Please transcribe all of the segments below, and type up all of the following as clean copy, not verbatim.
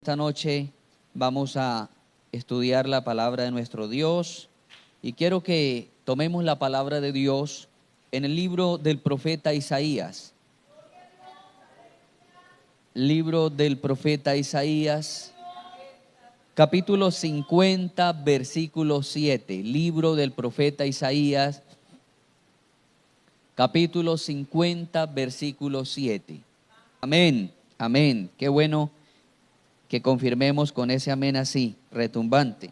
esta noche vamos a estudiar la palabra de nuestro Dios y quiero que tomemos la palabra de Dios en el libro del profeta Isaías. Libro del profeta Isaías, capítulo 50, versículo 7. Libro del profeta Isaías, capítulo 50, versículo 7. Amén, amén. Qué bueno que confirmemos con ese amén así, retumbante.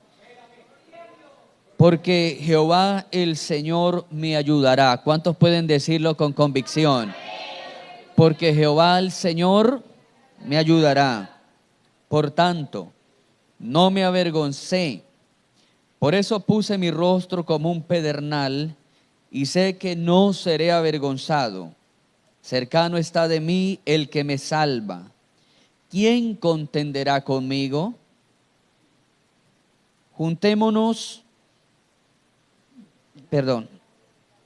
Porque Jehová el Señor me ayudará. ¿Cuántos pueden decirlo con convicción? Porque Jehová el Señor me ayudará. Por tanto, no me avergoncé. Por eso puse mi rostro como un pedernal y sé que no seré avergonzado. Cercano está de mí el que me salva. ¿Quién contenderá conmigo?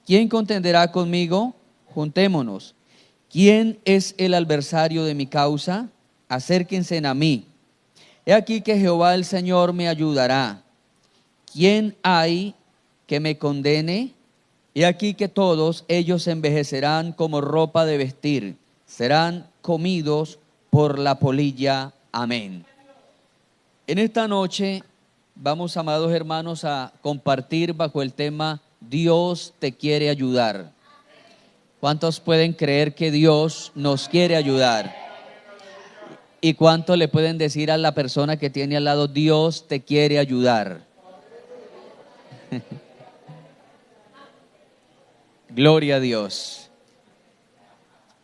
¿Quién contenderá conmigo? Juntémonos. ¿Quién es el adversario de mi causa? Acérquense a mí. He aquí que Jehová el Señor me ayudará. ¿Quién hay que me condene? He aquí que todos ellos envejecerán como ropa de vestir, serán comidos por la polilla. Amén. En esta noche vamos, amados hermanos, a compartir bajo el tema Dios te quiere ayudar. ¿Cuántos pueden creer que Dios nos quiere ayudar? ¿Y cuántos le pueden decir a la persona que tiene al lado, Dios te quiere ayudar? Gloria a Dios.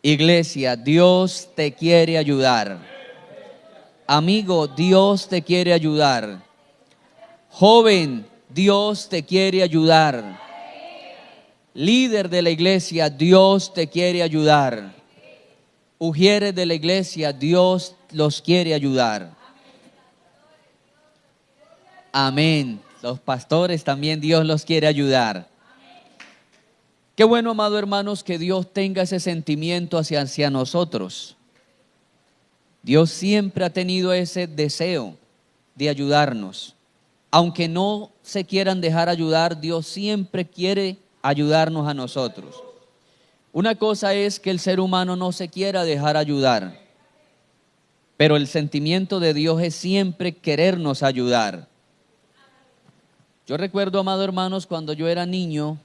Iglesia, Dios te quiere ayudar. Amigo, Dios te quiere ayudar. Joven, Dios te quiere ayudar. Líder de la iglesia, Dios te quiere ayudar. Ujieres de la iglesia, Dios los quiere ayudar. Amén. Los pastores también Dios los quiere ayudar. Qué bueno, amados hermanos, que Dios tenga ese sentimiento hacia nosotros. Dios siempre ha tenido ese deseo de ayudarnos. Aunque no se quieran dejar ayudar, Dios siempre quiere ayudarnos a nosotros. Una cosa es que el ser humano no se quiera dejar ayudar, pero el sentimiento de Dios es siempre querernos ayudar. Yo recuerdo, amados hermanos, cuando yo era niño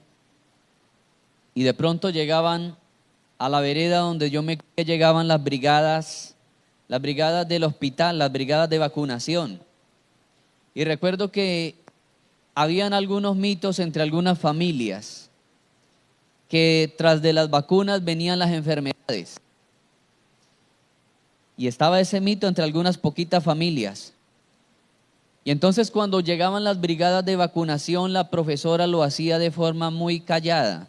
y de pronto llegaban a la vereda donde yo me crié, llegaban las brigadas del hospital, las brigadas de vacunación. Y recuerdo que habían algunos mitos entre algunas familias, que tras de las vacunas venían las enfermedades. Y estaba ese mito entre algunas poquitas familias. Y entonces cuando llegaban las brigadas de vacunación, la profesora lo hacía de forma muy callada.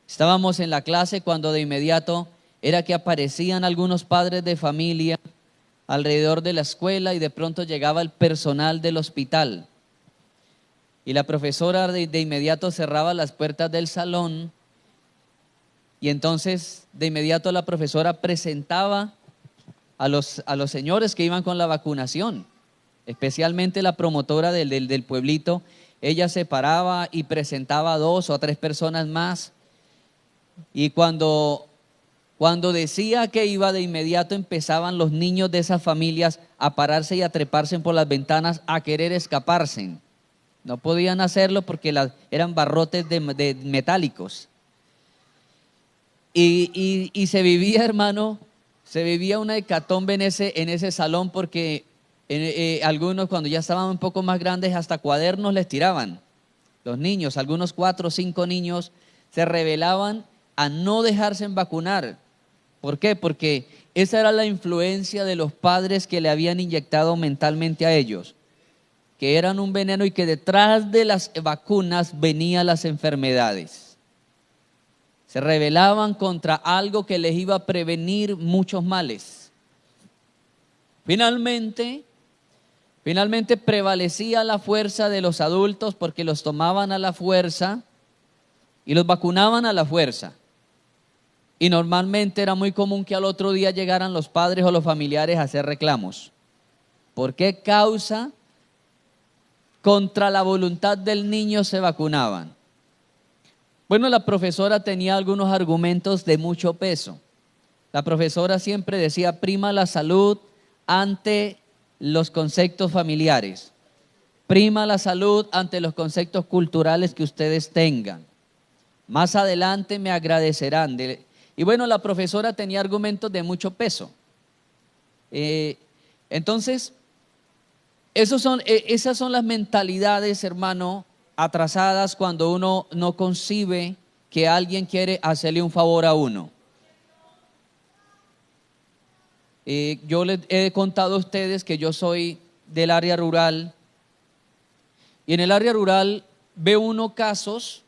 Estábamos en la clase cuando de inmediato era que aparecían algunos padres de familia alrededor de la escuela y de pronto llegaba el personal del hospital. Y la profesora de inmediato cerraba las puertas del salón y entonces de inmediato la profesora presentaba a los señores que iban con la vacunación, especialmente la promotora del pueblito. Ella se paraba y presentaba a 2 o 3 personas más. Y cuando decía que iba, de inmediato empezaban los niños de esas familias a pararse y a treparse por las ventanas a querer escaparse. No podían hacerlo porque eran barrotes de metálicos. Y se vivía, hermano, una hecatombe en ese salón porque algunos, cuando ya estaban un poco más grandes, hasta cuadernos les tiraban. Los niños, algunos 4 o 5 niños, se rebelaban a no dejarse vacunar. ¿Por qué? Porque esa era la influencia de los padres que le habían inyectado mentalmente a ellos, que eran un veneno y que detrás de las vacunas venían las enfermedades. Se rebelaban contra algo que les iba a prevenir muchos males. Finalmente prevalecía la fuerza de los adultos porque los tomaban a la fuerza y los vacunaban a la fuerza. Y normalmente era muy común que al otro día llegaran los padres o los familiares a hacer reclamos. ¿Por qué causa contra la voluntad del niño se vacunaban? Bueno, la profesora tenía algunos argumentos de mucho peso. La profesora siempre decía: prima la salud ante los conceptos familiares, prima la salud ante los conceptos culturales que ustedes tengan. Más adelante me agradecerán. Y bueno, la profesora tenía argumentos de mucho peso. Entonces, esas son las mentalidades, hermano, atrasadas cuando uno no concibe que alguien quiere hacerle un favor a uno. Yo les he contado a ustedes que yo soy del área rural, y en el área rural veo uno casos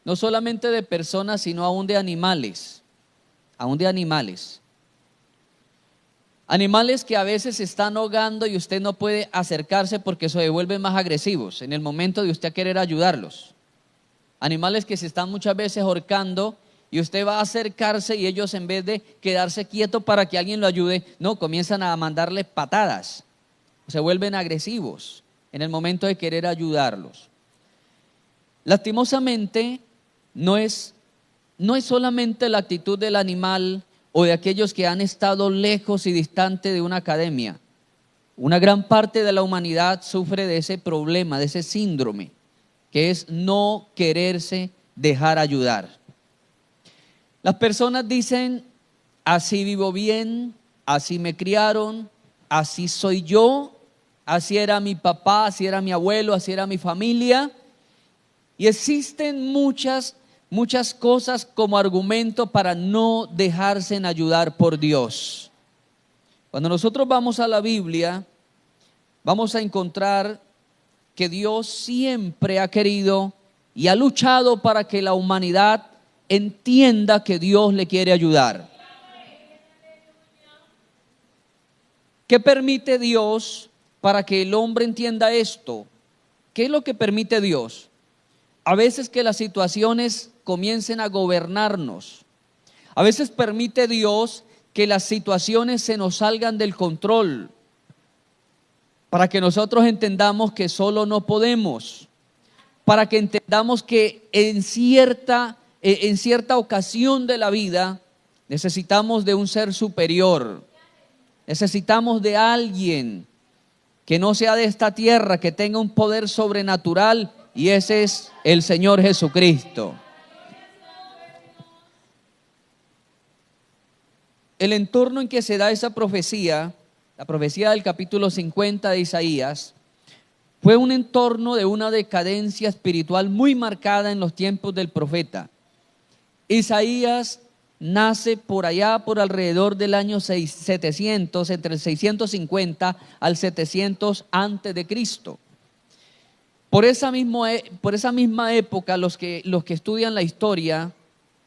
no solamente de personas, sino aún de animales, animales que a veces se están ahogando y usted no puede acercarse porque se vuelven más agresivos en el momento de usted querer ayudarlos. Animales que se están muchas veces ahorcando y usted va a acercarse y ellos, en vez de quedarse quietos para que alguien lo ayude, no, comienzan a mandarle patadas, se vuelven agresivos en el momento de querer ayudarlos. Lastimosamente, no es solamente la actitud del animal o de aquellos que han estado lejos y distante de una academia. Una gran parte de la humanidad sufre de ese problema, de ese síndrome, que es no quererse dejar ayudar. Las personas dicen: así vivo bien, así me criaron, así soy yo, así era mi papá, así era mi abuelo, así era mi familia. Y existen muchas cosas como argumento para no dejarse ayudar por Dios. Cuando nosotros vamos a la Biblia, vamos a encontrar que Dios siempre ha querido y ha luchado para que la humanidad entienda que Dios le quiere ayudar. ¿Qué permite Dios para que el hombre entienda esto? ¿Qué es lo que permite Dios? A veces que las situaciones comiencen a gobernarnos. A veces permite Dios que las situaciones se nos salgan del control, para que nosotros entendamos que solo no podemos, para que entendamos que en cierta ocasión de la vida necesitamos de un ser superior, necesitamos de alguien que no sea de esta tierra, que tenga un poder sobrenatural, y ese es el Señor Jesucristo. El entorno en que se da esa profecía, la profecía del capítulo 50 de Isaías, fue un entorno de una decadencia espiritual muy marcada en los tiempos del profeta. Isaías nace por allá, por alrededor del año 700, entre el 650 al 700 antes de Cristo. Por esa misma época, los que estudian la historia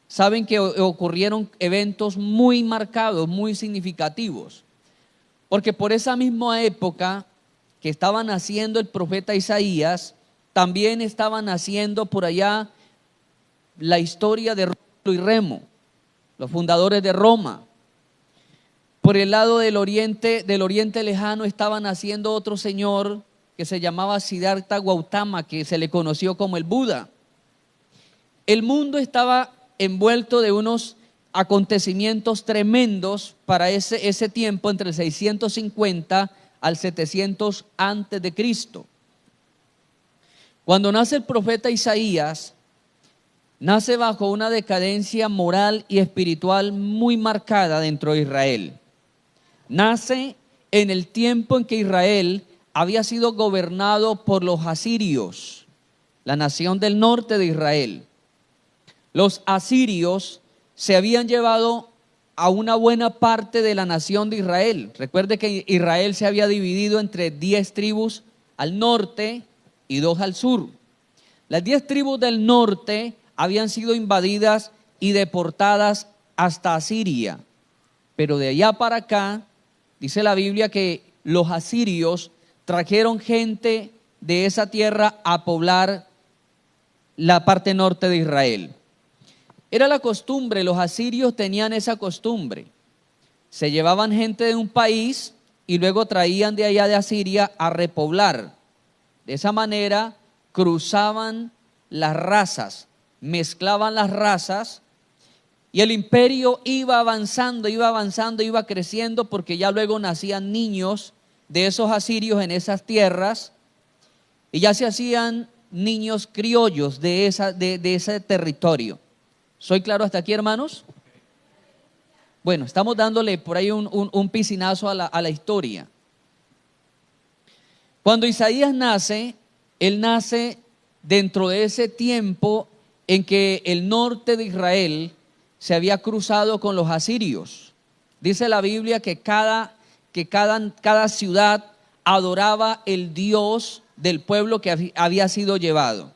saben que ocurrieron eventos muy marcados, muy significativos. Porque por esa misma época que estaba naciendo el profeta Isaías, también estaba naciendo por allá la historia de Rómulo y Remo, los fundadores de Roma. Por el lado del oriente lejano, estaba naciendo otro señor que se llamaba Siddhartha Gautama, que se le conoció como el Buda. El mundo estaba envuelto de unos acontecimientos tremendos para ese tiempo, entre el 650 al 700 antes de Cristo. Cuando nace el profeta Isaías, nace bajo una decadencia moral y espiritual muy marcada dentro de Israel. Nace en el tiempo en que Israel había sido gobernado por los asirios, la nación del norte de Israel. Los asirios se habían llevado a una buena parte de la nación de Israel. Recuerde que Israel se había dividido entre 10 tribus al norte y 2 al sur. Las 10 tribus del norte habían sido invadidas y deportadas hasta Asiria. Pero de allá para acá, dice la Biblia que los asirios trajeron gente de esa tierra a poblar la parte norte de Israel. Era la costumbre, los asirios tenían esa costumbre. Se llevaban gente de un país y luego traían de allá de Asiria a repoblar. De esa manera cruzaban las razas, mezclaban las razas, y el imperio iba avanzando, iba creciendo, porque ya luego nacían niños de esos asirios en esas tierras, y ya se hacían niños criollos de ese territorio. ¿Soy claro hasta aquí, hermanos? Bueno, estamos dándole por ahí un piscinazo a la historia. Cuando Isaías nace, él nace dentro de ese tiempo en que el norte de Israel se había cruzado con los asirios. Dice la Biblia que cada ciudad adoraba el Dios del pueblo que había sido llevado.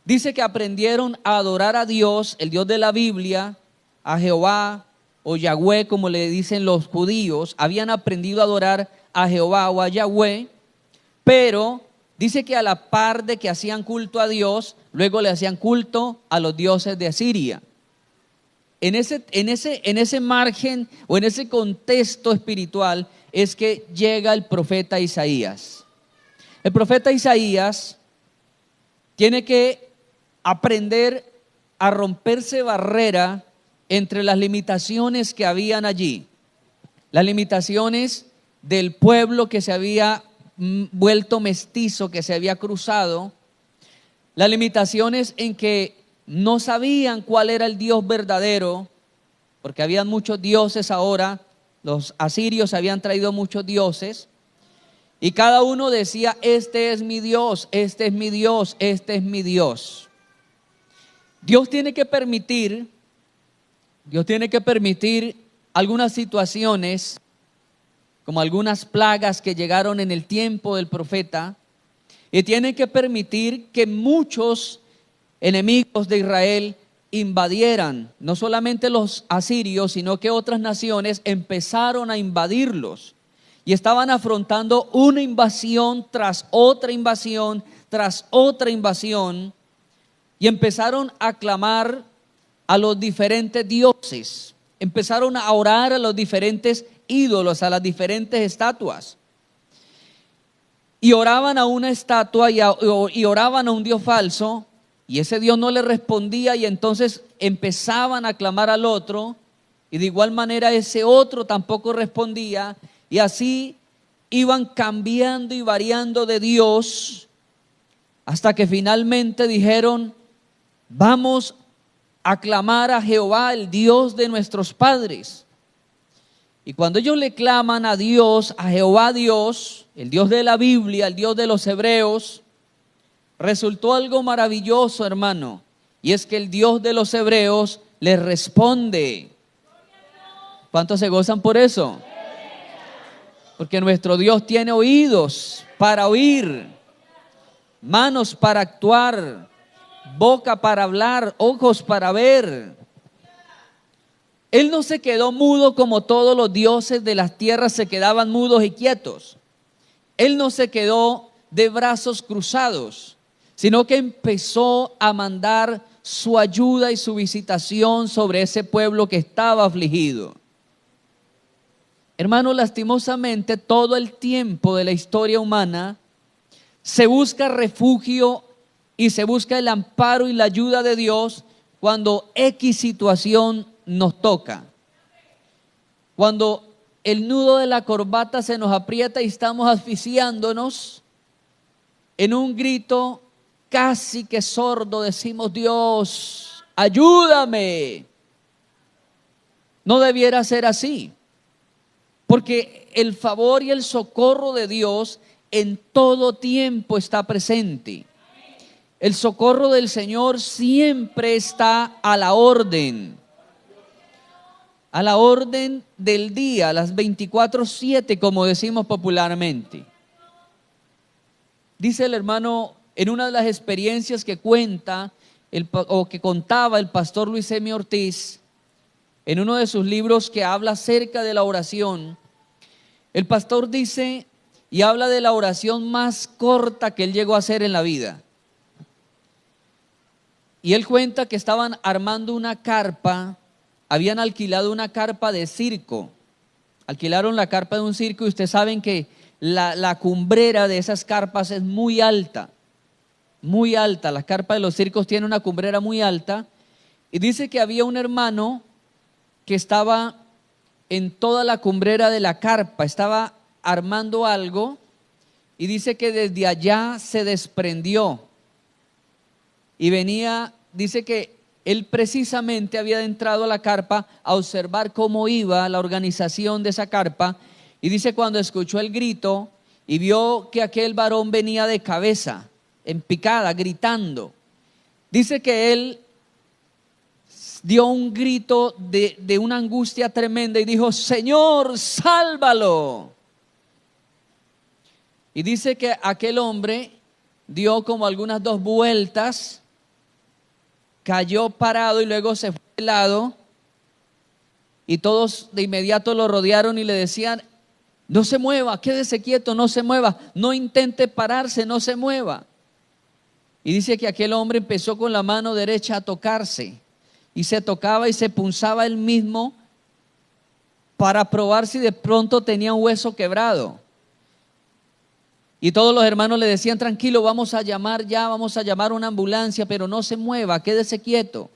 Dice que aprendieron a adorar a Dios, el Dios de la Biblia, a Jehová o Yahweh, como le dicen los judíos. Habían aprendido a adorar a Jehová o a Yahweh, pero dice que a la par de que hacían culto a Dios, luego le hacían culto a los dioses de Asiria. En ese margen o en ese contexto espiritual es que llega el profeta Isaías. El profeta Isaías tiene que aprender a romperse barrera entre las limitaciones que habían allí, las limitaciones del pueblo que se había vuelto mestizo, que se había cruzado, las limitaciones en que no sabían cuál era el Dios verdadero, porque habían muchos dioses ahora, los asirios habían traído muchos dioses, y cada uno decía: este es mi Dios, este es mi Dios, este es mi Dios. Dios tiene que permitir algunas situaciones, como algunas plagas que llegaron en el tiempo del profeta, y tiene que permitir que muchos enemigos de Israel invadieran, no solamente los asirios, sino que otras naciones empezaron a invadirlos y estaban afrontando una invasión tras otra invasión, tras otra invasión, y empezaron a clamar a los diferentes dioses, empezaron a orar a los diferentes ídolos, a las diferentes estatuas, y oraban a una estatua y oraban a un Dios falso, y ese Dios no le respondía, y entonces empezaban a clamar al otro, y de igual manera ese otro tampoco respondía, y así iban cambiando y variando de Dios, hasta que finalmente dijeron: vamos a clamar a Jehová, el Dios de nuestros padres. Y cuando ellos le claman a Dios, a Jehová Dios, el Dios de la Biblia, el Dios de los hebreos, resultó algo maravilloso, hermano, y es que el Dios de los hebreos les responde. ¿Cuántos se gozan por eso? Porque nuestro Dios tiene oídos para oír, manos para actuar, boca para hablar, ojos para ver. Él no se quedó mudo como todos los dioses de las tierras se quedaban mudos y quietos. Él no se quedó de brazos cruzados, sino que empezó a mandar su ayuda y su visitación sobre ese pueblo que estaba afligido. Hermano, lastimosamente todo el tiempo de la historia humana se busca refugio y se busca el amparo y la ayuda de Dios cuando X situación nos toca. Cuando el nudo de la corbata se nos aprieta y estamos asfixiándonos, en un grito casi que sordo decimos: Dios, ayúdame. No debiera ser así, porque el favor y el socorro de Dios en todo tiempo está presente. El socorro del Señor siempre está a la orden del día, a las 24/7, como decimos popularmente. Dice el hermano, en una de las experiencias que contaba el pastor Luis M. Ortiz, en uno de sus libros que habla acerca de la oración, el pastor dice y habla de la oración más corta que él llegó a hacer en la vida. Y él cuenta que estaban armando una carpa, habían alquilado una carpa de circo Alquilaron la carpa de un circo y ustedes saben que la cumbrera de esas carpas es muy alta, muy alta. La carpa de los circos tiene una cumbrera muy alta. Y dice que había un hermano que estaba en toda la cumbrera de la carpa, estaba armando algo y dice que desde allá se desprendió y venía, dice que él precisamente había entrado a la carpa a observar cómo iba la organización de esa carpa y dice cuando escuchó el grito y vio que aquel varón venía de cabeza, en picada, gritando, dice que él dio un grito de una angustia tremenda y dijo: Señor, sálvalo. Y dice que aquel hombre dio como algunas 2 vueltas, cayó parado y luego se fue de lado y todos de inmediato lo rodearon y le decían: no se mueva, quédese quieto, no se mueva, no intente pararse, no se mueva. Y dice que aquel hombre empezó con la mano derecha a tocarse y se tocaba y se punzaba él mismo para probar si de pronto tenía un hueso quebrado. Y todos los hermanos le decían: tranquilo, vamos a llamar una ambulancia, pero no se mueva, quédese quieto.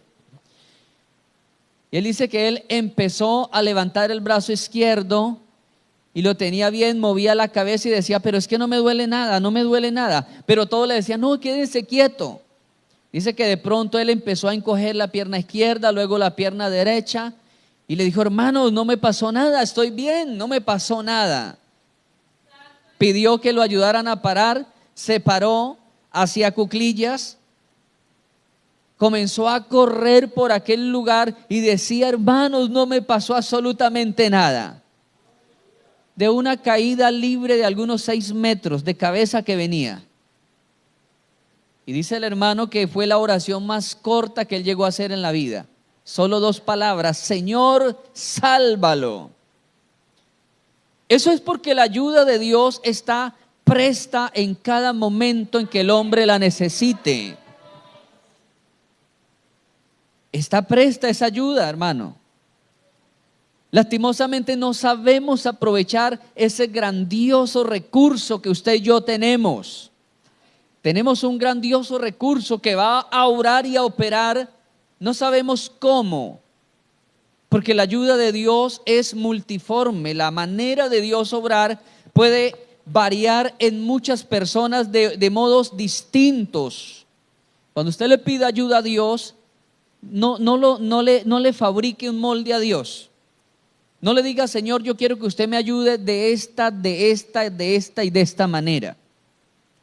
Y él dice que él empezó a levantar el brazo izquierdo y lo tenía bien, movía la cabeza y decía: pero es que no me duele nada, no me duele nada. Pero todos le decían: no, quédese quieto. Dice que de pronto él empezó a encoger la pierna izquierda, luego la pierna derecha y le dijo: hermanos, no me pasó nada, estoy bien, no me pasó nada. Pidió que lo ayudaran a parar, se paró hacia cuclillas, comenzó a correr por aquel lugar y decía: hermanos, no me pasó absolutamente nada. De una caída libre de algunos 6 metros de cabeza que venía. Y dice el hermano que fue la oración más corta que él llegó a hacer en la vida. Solo 2 palabras: Señor, sálvalo. Eso es porque la ayuda de Dios está presta en cada momento en que el hombre la necesite. Está presta esa ayuda, hermano. Lastimosamente no sabemos aprovechar ese grandioso recurso que usted y yo tenemos. Tenemos un grandioso recurso que va a obrar y a operar, no sabemos cómo, porque la ayuda de Dios es multiforme. La manera de Dios obrar puede variar en muchas personas de modos distintos. Cuando usted le pida ayuda a Dios, no le fabrique un molde a Dios. No le diga: Señor, yo quiero que usted me ayude de esta y de esta manera.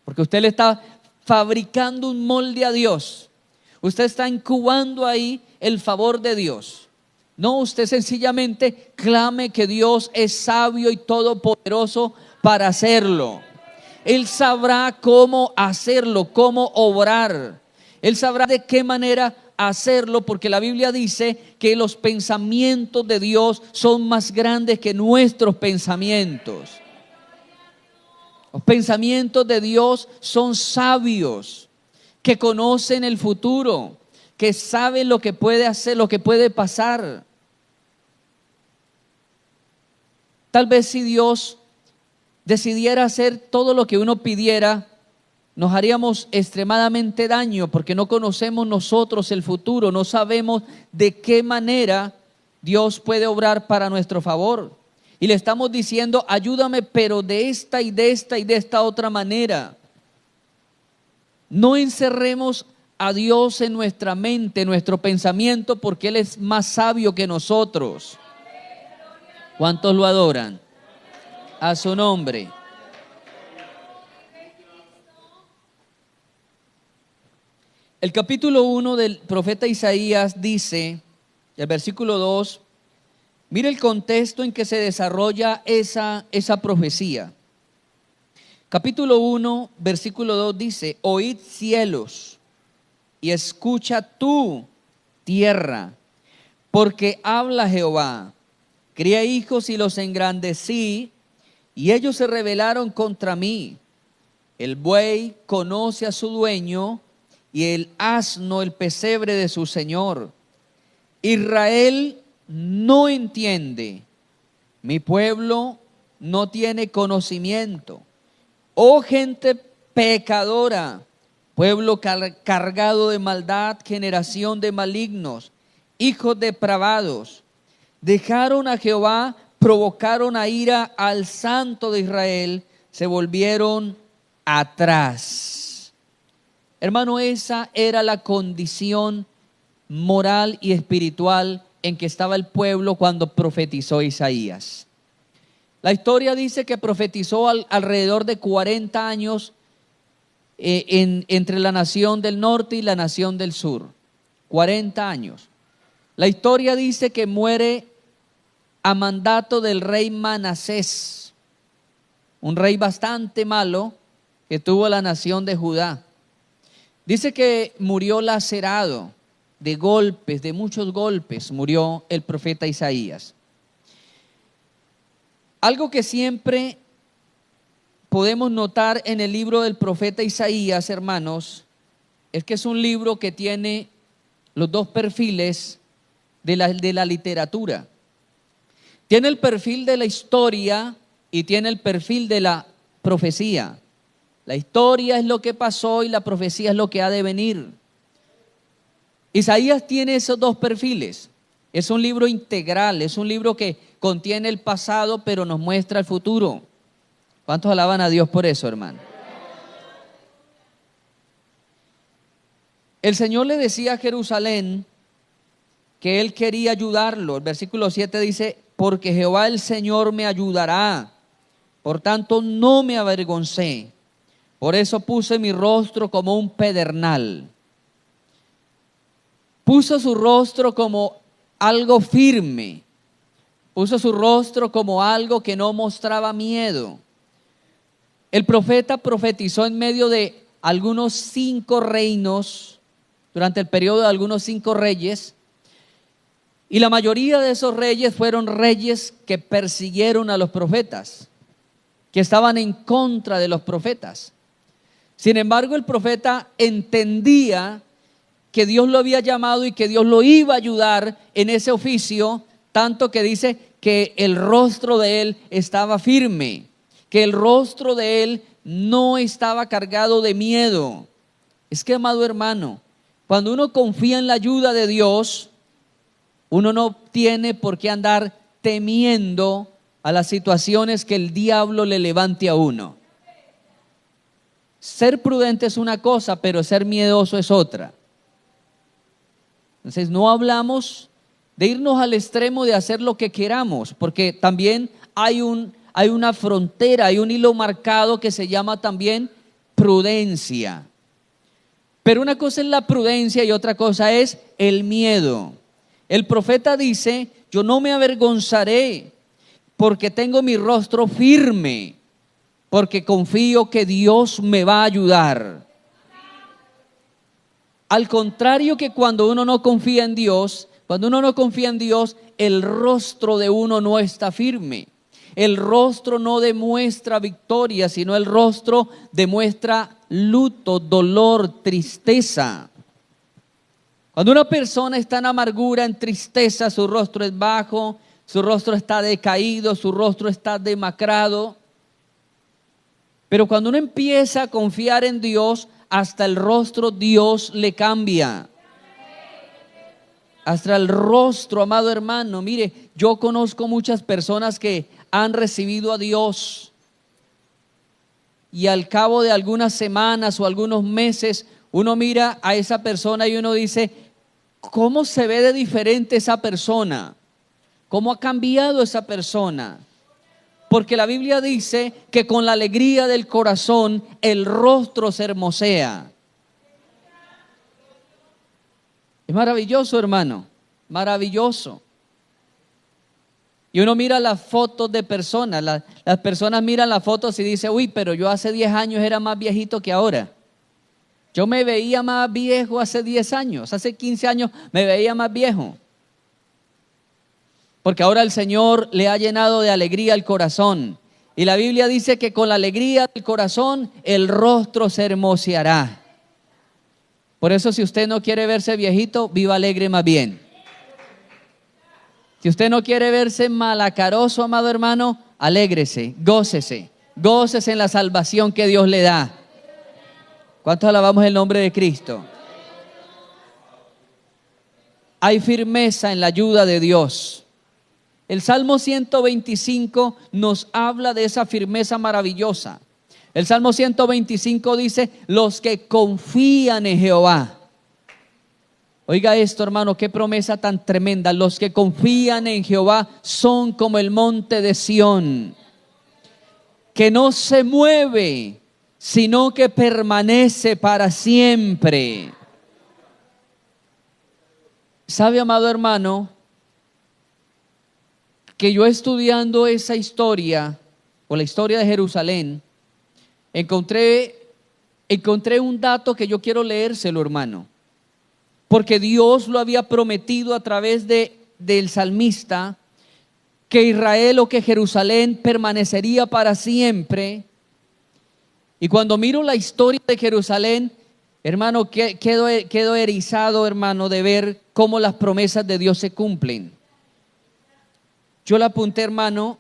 Porque usted le está fabricando un molde a Dios. Usted está incubando ahí el favor de Dios. No, usted sencillamente clame que Dios es sabio y todopoderoso para hacerlo. Él sabrá cómo hacerlo, cómo obrar. Él sabrá de qué manera hacerlo, porque la Biblia dice que los pensamientos de Dios son más grandes que nuestros pensamientos. Los pensamientos de Dios son sabios, que conocen el futuro, que saben lo que puede hacer, lo que puede pasar. Tal vez si Dios decidiera hacer todo lo que uno pidiera, nos haríamos extremadamente daño, porque no conocemos nosotros el futuro, no sabemos de qué manera Dios puede obrar para nuestro favor. Y le estamos diciendo: ayúdame, pero de esta y de esta y de esta otra manera. No encerremos a Dios en nuestra mente, en nuestro pensamiento, porque Él es más sabio que nosotros. ¿Cuántos lo adoran? A su nombre. El capítulo 1 del profeta Isaías dice, el versículo 2, mire el contexto en que se desarrolla esa profecía. Capítulo 1, versículo 2 dice: oíd cielos y escucha tú, tierra, porque habla Jehová. Crié hijos y los engrandecí, y ellos se rebelaron contra mí. El buey conoce a su dueño, y el asno el pesebre de su señor. Israel no entiende, mi pueblo no tiene conocimiento. Oh gente pecadora, pueblo cargado de maldad, generación de malignos, hijos depravados, dejaron a Jehová, provocaron a ira al Santo de Israel, se volvieron atrás. Hermano, esa era la condición moral y espiritual en que estaba el pueblo cuando profetizó Isaías. La historia dice que profetizó alrededor de 40 años entre la nación del norte y la nación del sur. 40 años. La historia dice que muere a mandato del rey Manasés, un rey bastante malo que tuvo la nación de Judá. Dice que murió lacerado de golpes, de muchos golpes, murió el profeta Isaías. Algo que siempre podemos notar en el libro del profeta Isaías, hermanos, es que es un libro que tiene los dos perfiles de la literatura. Tiene el perfil de la historia y tiene el perfil de la profecía. La historia es lo que pasó y la profecía es lo que ha de venir. Isaías tiene esos dos perfiles. Es un libro integral, es un libro que contiene el pasado pero nos muestra el futuro. ¿Cuántos alaban a Dios por eso, hermano? El Señor le decía a Jerusalén que Él quería ayudarlo. El versículo 7 dice, porque Jehová el Señor me ayudará, por tanto no me avergoncé. Por eso puse mi rostro como un pedernal. Puso su rostro como algo firme. Puso su rostro como algo que no mostraba miedo. El profeta profetizó en medio de algunos 5 reinos, durante el periodo de algunos 5 reyes, y la mayoría de esos reyes fueron reyes que persiguieron a los profetas, que estaban en contra de los profetas. Sin embargo, el profeta entendía que Dios lo había llamado y que Dios lo iba a ayudar en ese oficio, tanto que dice que el rostro de él estaba firme, que el rostro de él no estaba cargado de miedo. Es que, amado hermano, cuando uno confía en la ayuda de Dios, uno no tiene por qué andar temiendo a las situaciones que el diablo le levante a uno. Ser prudente es una cosa, pero ser miedoso es otra. Entonces no hablamos de irnos al extremo de hacer lo que queramos, porque también hay una frontera, hay un hilo marcado que se llama también prudencia. Pero una cosa es la prudencia y otra cosa es el miedo. El profeta dice, yo no me avergonzaré porque tengo mi rostro firme, porque confío que Dios me va a ayudar. Al contrario que cuando uno no confía en Dios, el rostro de uno no está firme. El rostro no demuestra victoria, sino el rostro demuestra luto, dolor, tristeza. Cuando una persona está en amargura, en tristeza, su rostro es bajo, su rostro está decaído, su rostro está demacrado. Pero cuando uno empieza a confiar en Dios, hasta el rostro Dios le cambia. Hasta el rostro, amado hermano. Mire, yo conozco muchas personas que han recibido a Dios y al cabo de algunas semanas o algunos meses, uno mira a esa persona y uno dice, ¿cómo se ve de diferente esa persona? ¿Cómo ha cambiado esa persona? Porque la Biblia dice que con la alegría del corazón el rostro se hermosea. Es maravilloso, hermano, maravilloso. Y uno mira las fotos de personas, las personas miran las fotos y dicen, uy, pero yo hace 10 años era más viejito que ahora. Yo me veía más viejo hace 10 años, hace 15 años me veía más viejo. Porque ahora el Señor le ha llenado de alegría el corazón. Y la Biblia dice que con la alegría del corazón el rostro se hermoseará. Por eso si usted no quiere verse viejito, viva alegre más bien. Si usted no quiere verse malacaroso, amado hermano, alégrese, gócese en la salvación que Dios le da. ¿Cuántos alabamos el nombre de Cristo? Hay firmeza en la ayuda de Dios. El Salmo 125 nos habla de esa firmeza maravillosa. El Salmo 125 dice, los que confían en Jehová. Oiga esto, hermano, qué promesa tan tremenda. Los que confían en Jehová son como el monte de Sión, que no se mueve, sino que permanece para siempre. ¿Sabe, amado hermano, que yo estudiando esa historia, o la historia de Jerusalén, encontré un dato que yo quiero leérselo, hermano? Porque Dios lo había prometido a través del salmista, que Israel o que Jerusalén permanecería para siempre. Y cuando miro la historia de Jerusalén, hermano, quedo erizado, hermano, de ver cómo las promesas de Dios se cumplen. Yo le apunté, hermano,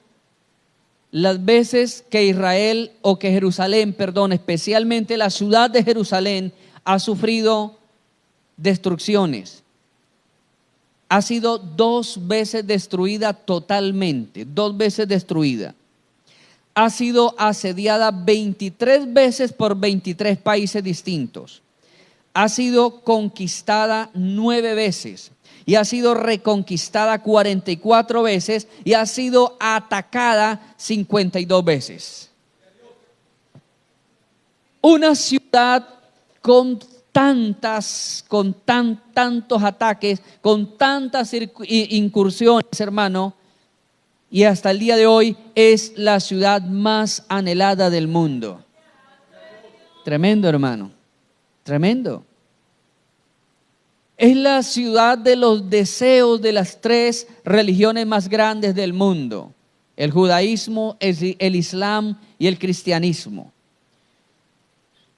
las veces que Israel o que Jerusalén, perdón, especialmente la ciudad de Jerusalén ha sufrido destrucciones. Ha sido 2 veces destruida totalmente, 2 veces destruida. Ha sido asediada 23 veces por 23 países distintos. Ha sido conquistada 9 veces y ha sido reconquistada 44 veces y ha sido atacada 52 veces. Una ciudad con tantos ataques, con tantas incursiones, hermano, y hasta el día de hoy es la ciudad más anhelada del mundo. Tremendo, hermano, tremendo. Es la ciudad de los deseos de las 3 religiones más grandes del mundo: el judaísmo, el islam y el cristianismo.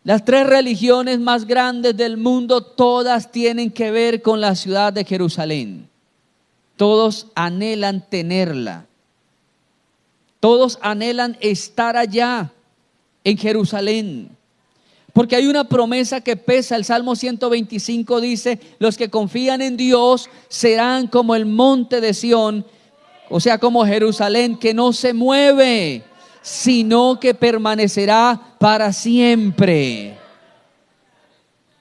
Las 3 religiones más grandes del mundo, todas tienen que ver con la ciudad de Jerusalén. Todos anhelan tenerla. Todos anhelan estar allá, en Jerusalén. Porque hay una promesa que pesa. El Salmo 125 dice, los que confían en Dios serán como el monte de Sión, o sea, como Jerusalén, que no se mueve, sino que permanecerá para siempre.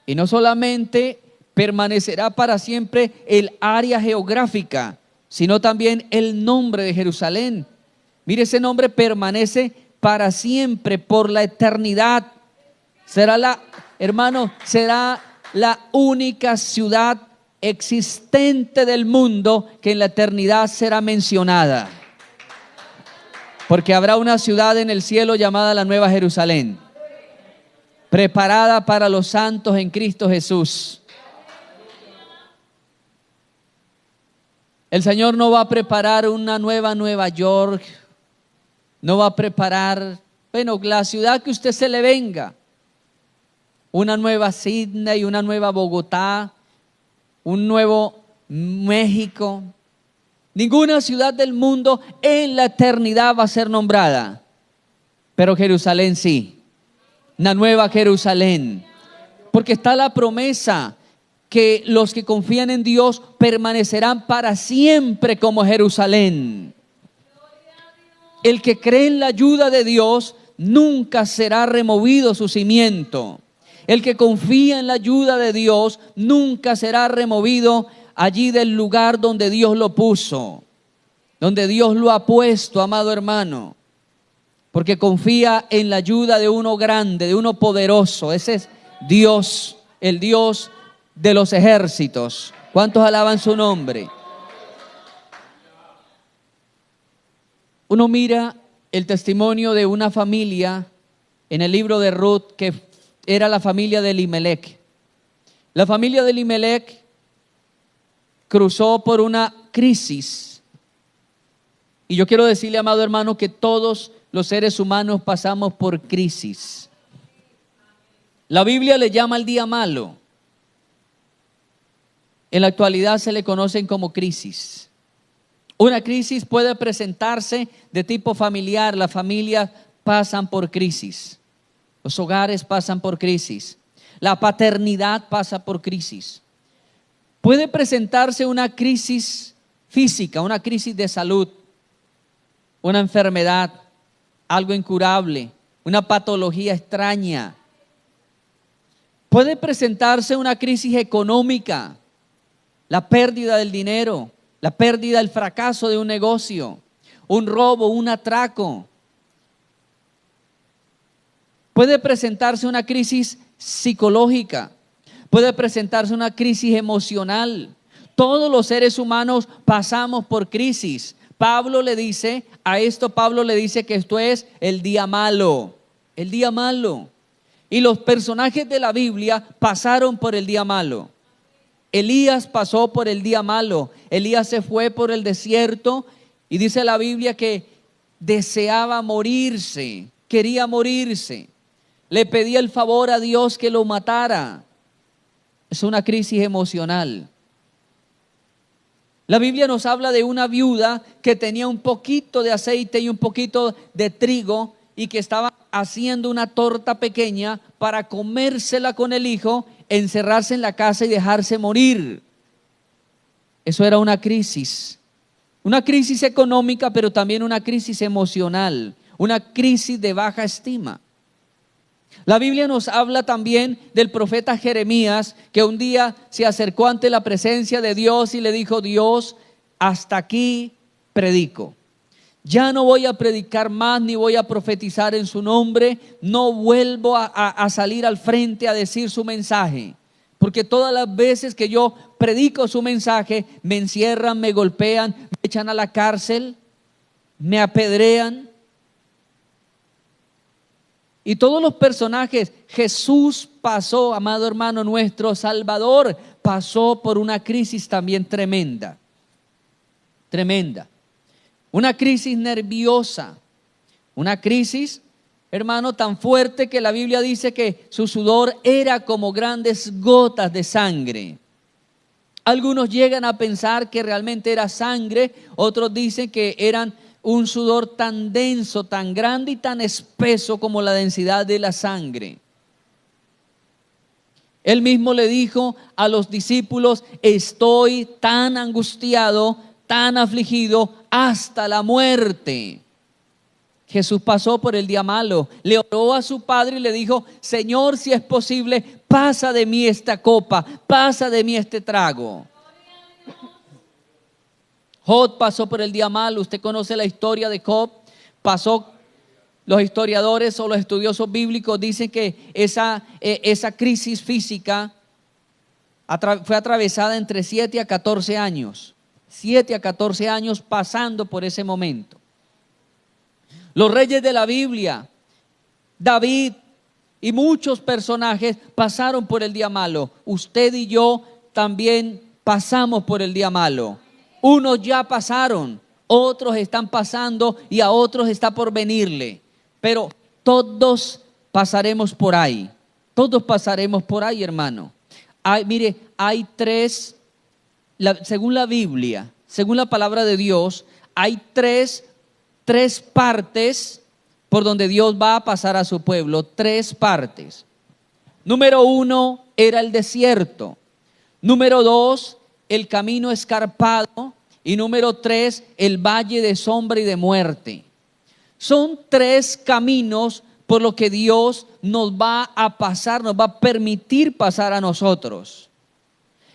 Y no solamente permanecerá para siempre el área geográfica, sino también el nombre de Jerusalén. Mire, ese nombre permanece para siempre, por la eternidad. Será será la única ciudad existente del mundo que en la eternidad será mencionada. Porque habrá una ciudad en el cielo llamada la Nueva Jerusalén, preparada para los santos en Cristo Jesús. El Señor no va a preparar una nueva Nueva York, no va a preparar, la ciudad que usted se le venga, una nueva Sydney, una nueva Bogotá, un nuevo México. Ninguna ciudad del mundo en la eternidad va a ser nombrada, pero Jerusalén sí, la Nueva Jerusalén, porque está la promesa que los que confían en Dios permanecerán para siempre como Jerusalén. El que cree en la ayuda de Dios nunca será removido su cimiento. El que confía en la ayuda de Dios nunca será removido allí del lugar donde Dios lo puso, donde Dios lo ha puesto, amado hermano, porque confía en la ayuda de uno grande, de uno poderoso. Ese es Dios, el Dios de los ejércitos. ¿Cuántos alaban su nombre? Uno mira el testimonio de una familia en el libro de Ruth, que era la familia de Elimelech. La familia de Elimelech cruzó por una crisis. Y yo quiero decirle, amado hermano, que todos los seres humanos pasamos por crisis. La Biblia le llama el día malo. En la actualidad se le conocen como crisis Una crisis puede presentarse de tipo familiar. Las familias pasan por crisis. Los hogares pasan por crisis. La paternidad pasa por crisis. Puede presentarse una crisis física, una crisis de salud, una enfermedad, algo incurable, una patología extraña. Puede presentarse una crisis económica, la pérdida del dinero, la pérdida, el fracaso de un negocio, un robo, un atraco. Puede presentarse una crisis psicológica, puede presentarse una crisis emocional. Todos los seres humanos pasamos por crisis. Pablo le dice que esto es el día malo, el día malo. Y los personajes de la Biblia pasaron por el día malo. Elías pasó por el día malo. Elías se fue por el desierto y dice la Biblia que deseaba morirse, quería morirse. Le pedía el favor a Dios que lo matara. Es una crisis emocional. La Biblia nos habla de una viuda que tenía un poquito de aceite y un poquito de trigo y que estaba haciendo una torta pequeña para comérsela con el hijo, encerrarse en la casa y dejarse morir. Eso era una crisis económica, pero también una crisis emocional, una crisis de baja estima. La Biblia nos habla también del profeta Jeremías, que un día se acercó ante la presencia de Dios y le dijo: Dios, hasta aquí predico. Ya no voy a predicar más ni voy a profetizar en su nombre. No vuelvo a salir al frente a decir su mensaje. Porque todas las veces que yo predico su mensaje, me encierran, me golpean, me echan a la cárcel, me apedrean. Y todos los personajes, Jesús pasó, amado hermano, nuestro Salvador, pasó por una crisis también tremenda. Tremenda. Una crisis nerviosa. Una crisis, hermano, tan fuerte que la Biblia dice que su sudor era como grandes gotas de sangre. Algunos llegan a pensar que realmente era sangre, otros dicen que eran un sudor tan denso, tan grande y tan espeso como la densidad de la sangre. Él mismo le dijo a los discípulos: estoy tan angustiado, tan afligido hasta la muerte. Jesús pasó por el día malo, le oró a su Padre y le dijo: Señor, si es posible, pasa de mí esta copa, pasa de mí este trago. Job pasó por el día malo. Usted conoce la historia de Job. Los historiadores o los estudiosos bíblicos dicen que esa crisis física fue atravesada entre 7 a 14 años. 7 a 14 años pasando por ese momento. Los reyes de la Biblia, David y muchos personajes pasaron por el día malo. Usted y yo también pasamos por el día malo. Unos ya pasaron, otros están pasando y a otros está por venirle. Pero todos pasaremos por ahí. Todos pasaremos por ahí, hermano. Hay tres, según la Biblia, según la palabra de Dios, hay tres partes por donde Dios va a pasar a su pueblo. 3 partes. Número 1 era el desierto. Número 2, el camino escarpado. Y número 3, el valle de sombra y de muerte. Son 3 caminos por los que Dios nos va a pasar, nos va a permitir pasar a nosotros.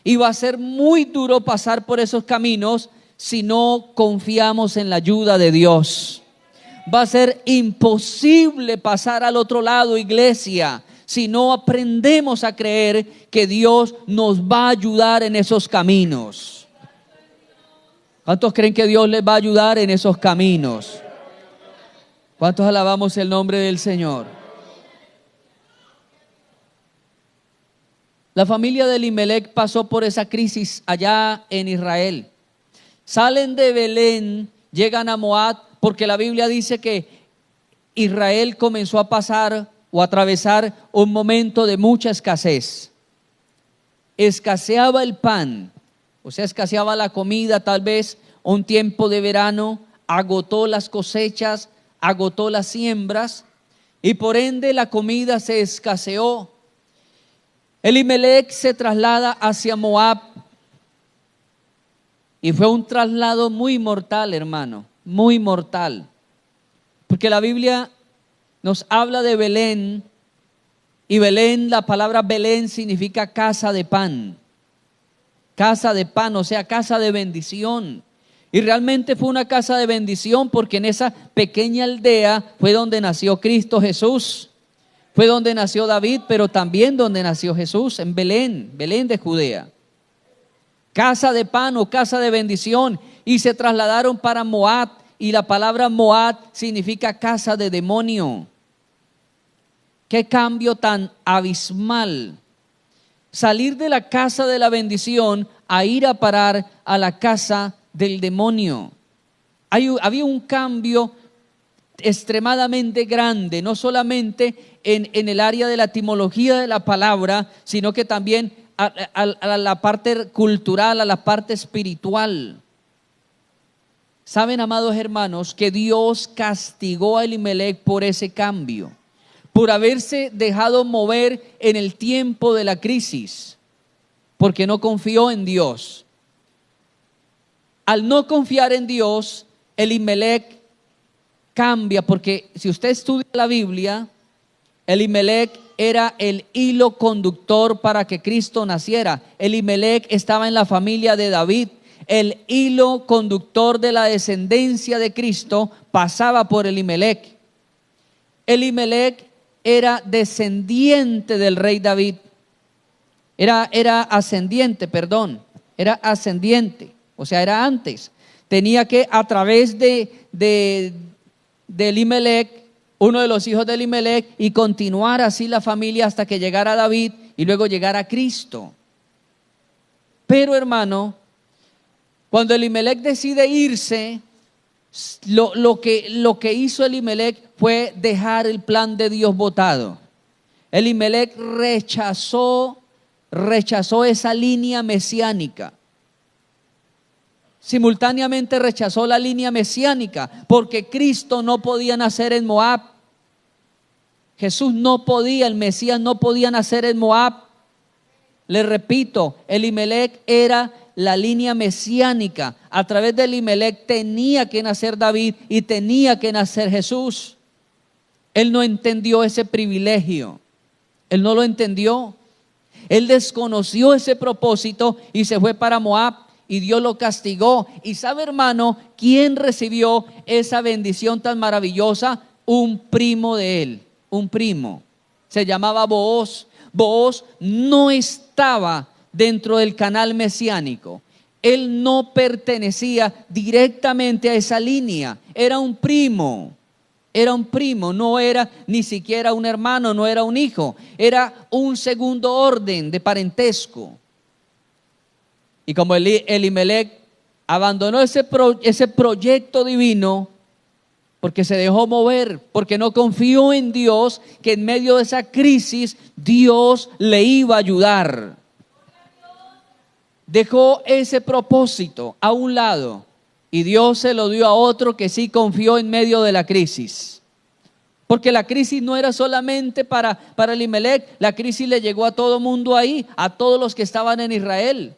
Y va a ser muy duro pasar por esos caminos si no confiamos en la ayuda de Dios. Va a ser imposible pasar al otro lado, iglesia, si no aprendemos a creer que Dios nos va a ayudar en esos caminos. ¿Cuántos creen que Dios les va a ayudar en esos caminos? ¿Cuántos alabamos el nombre del Señor? La familia de Elimelec pasó por esa crisis allá en Israel. Salen de Belén, llegan a Moab, porque la Biblia dice que Israel comenzó a pasar o a atravesar un momento de mucha escasez. Escaseaba el pan, o sea, escaseaba la comida tal vez, un tiempo de verano, agotó las cosechas, agotó las siembras y por ende la comida se escaseó. Elimelec se traslada hacia Moab y fue un traslado muy mortal, hermano, muy mortal, porque la Biblia nos habla de Belén y Belén, la palabra Belén significa casa de pan, o sea, casa de bendición. Y realmente fue una casa de bendición porque en esa pequeña aldea fue donde nació Cristo Jesús. Fue donde nació David, pero también donde nació Jesús, en Belén, Belén de Judea. Casa de pan o casa de bendición. Y se trasladaron para Moab. Y la palabra Moab significa casa de demonio. Qué cambio tan abismal. Salir de la casa de la bendición a ir a parar a la casa del demonio. Había un cambio extremadamente grande, no solamente en el área de la etimología de la palabra, sino que también a la parte cultural, a la parte espiritual. Saben, amados hermanos, que Dios castigó a Elimelec por ese cambio, por haberse dejado mover en el tiempo de la crisis, porque no confió en Dios. Al no confiar en Dios, Elimelec cambia, porque si usted estudia la Biblia, Elimelec era el hilo conductor para que Cristo naciera. Elimelec estaba en la familia de David. El hilo conductor de la descendencia de Cristo pasaba por Elimelec. Elimelec era descendiente del rey David. Era ascendiente, o sea, era antes. Tenía que a través de Elimelec, uno de los hijos de Elimelec, y continuar así la familia hasta que llegara David y luego llegara Cristo. Pero hermano, cuando Elimelec decide irse, lo que hizo Elimelec fue dejar el plan de Dios botado. Elimelec rechazó esa línea mesiánica. Simultáneamente rechazó la línea mesiánica, porque Cristo no podía nacer en Moab. Jesús no podía, el Mesías no podía nacer en Moab. Le repito, Elimelec era la línea mesiánica. A través de Elimelec tenía que nacer David y tenía que nacer Jesús. Él no entendió ese privilegio. Él no lo entendió. Él desconoció ese propósito y se fue para Moab. Y Dios lo castigó. Y sabe, hermano, ¿quién recibió esa bendición tan maravillosa? Un primo de él, un primo. Se llamaba Booz. Booz no estaba dentro del canal mesiánico. Él no pertenecía directamente a esa línea. Era un primo, no era ni siquiera un hermano, no era un hijo. Era un segundo orden de parentesco. Y como Elimelec abandonó ese proyecto divino, porque se dejó mover, porque no confió en Dios, que en medio de esa crisis Dios le iba a ayudar. Dejó ese propósito a un lado y Dios se lo dio a otro que sí confió en medio de la crisis. Porque la crisis no era solamente para Elimelec, la crisis le llegó a todo mundo ahí, a todos los que estaban en Israel.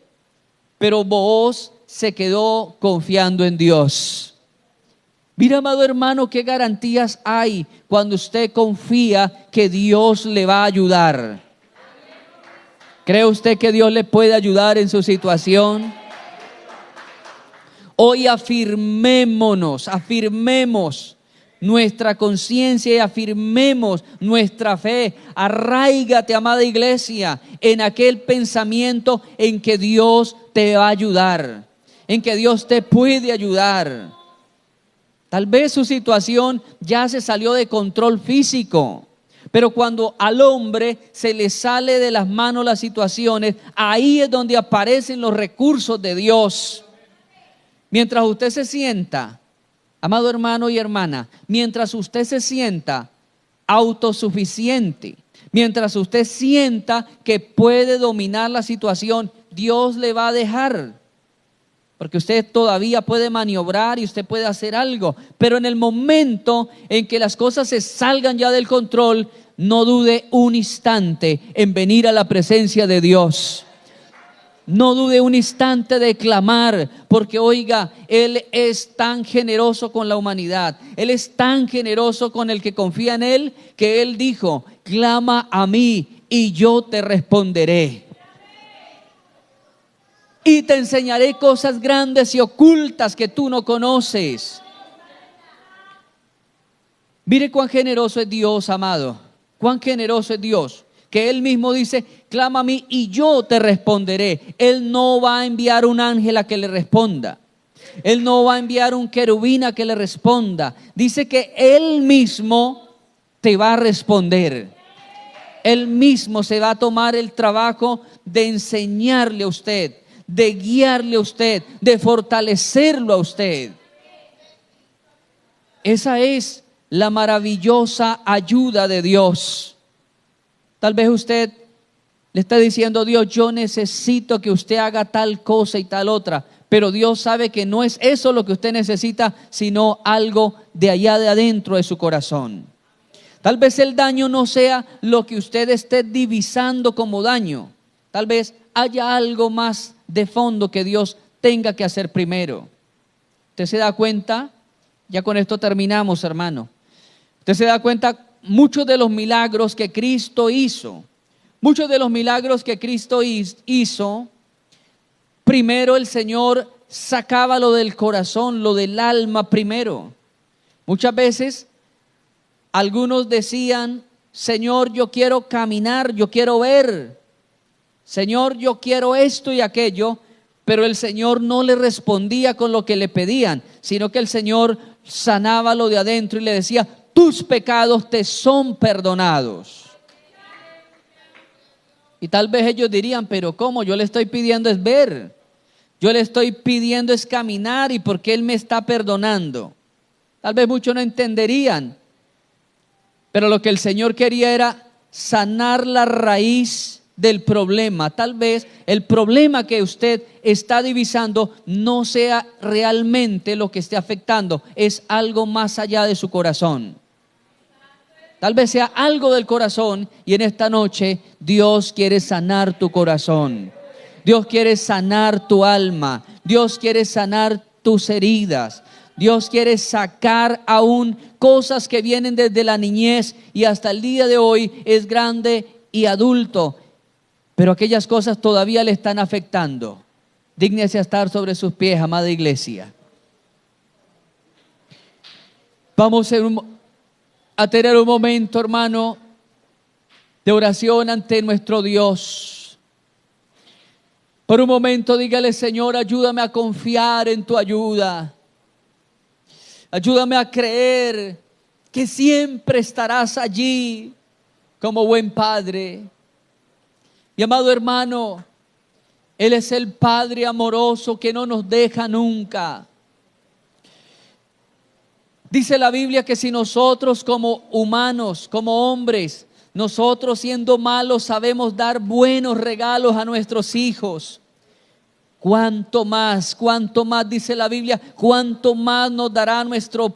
Pero Booz se quedó confiando en Dios. Mira, amado hermano, qué garantías hay cuando usted confía que Dios le va a ayudar. ¿Cree usted que Dios le puede ayudar en su situación? Hoy afirmemos nuestra conciencia y afirmemos nuestra fe. Arráigate, amada iglesia, en aquel pensamiento en que Dios te va a ayudar, en que Dios te puede ayudar. Tal vez su situación ya se salió de control físico, pero cuando al hombre se le sale de las manos las situaciones, ahí es donde aparecen los recursos de Dios. Mientras usted se sienta, amado hermano y hermana, mientras usted se sienta autosuficiente, mientras usted sienta que puede dominar la situación, Dios le va a dejar. porque usted todavía puede maniobrar y usted puede hacer algo, pero en el momento en que las cosas se salgan ya del control, no dude un instante en venir a la presencia de Dios. No dude un instante de clamar, porque oiga, Él es tan generoso con la humanidad, Él es tan generoso con el que confía en Él, que Él dijo: clama a mí y yo te responderé. Y te enseñaré cosas grandes y ocultas que tú no conoces. Mire cuán generoso es Dios, amado. Cuán generoso es Dios, que Él mismo dice: clama a mí y yo te responderé. Él no va a enviar un ángel a que le responda. Él no va a enviar un querubín a que le responda. Dice que Él mismo te va a responder. Él mismo se va a tomar el trabajo de enseñarle a usted, de guiarle a usted, de fortalecerlo a usted. Esa es la maravillosa ayuda de Dios. Tal vez usted le está diciendo: Dios, yo necesito que usted haga tal cosa y tal otra, pero Dios sabe que no es eso lo que usted necesita, sino algo de allá de adentro de su corazón. Tal vez el daño no sea lo que usted esté divisando como daño. Tal vez haya algo más de fondo que Dios tenga que hacer primero. ¿Usted se da cuenta? Ya con esto terminamos, hermano. Usted se da cuenta, muchos de los milagros que Cristo hizo, primero el Señor sacaba lo del corazón, lo del alma primero. Muchas veces algunos decían: Señor, yo quiero caminar, yo quiero ver. Señor, yo quiero esto y aquello. Pero el Señor no le respondía con lo que le pedían, sino que el Señor sanaba lo de adentro y le decía: tus pecados te son perdonados. Y tal vez ellos dirían: pero ¿cómo? Yo le estoy pidiendo es ver, yo le estoy pidiendo es caminar, ¿y por qué Él me está perdonando? Tal vez muchos no entenderían, pero lo que el Señor quería era sanar la raíz del problema. Tal vez el problema que usted está divisando no sea realmente lo que esté afectando, es algo más allá de su corazón. Tal vez sea algo del corazón, y en esta noche Dios quiere sanar tu corazón. Dios quiere sanar tu alma. Dios quiere sanar tus heridas. Dios quiere sacar aún cosas que vienen desde la niñez y hasta el día de hoy es grande y adulto, pero aquellas cosas todavía le están afectando. Dígnese a estar sobre sus pies, amada iglesia. Vamos a tener un momento, hermano, de oración ante nuestro Dios. Por un momento dígale: Señor, ayúdame a confiar en tu ayuda. Ayúdame a creer que siempre estarás allí como buen Padre. Y amado hermano, Él es el Padre amoroso que no nos deja nunca. Dice la Biblia que si nosotros como humanos, como hombres, nosotros siendo malos sabemos dar buenos regalos a nuestros hijos, cuánto más, dice la Biblia, cuánto más nos dará nuestro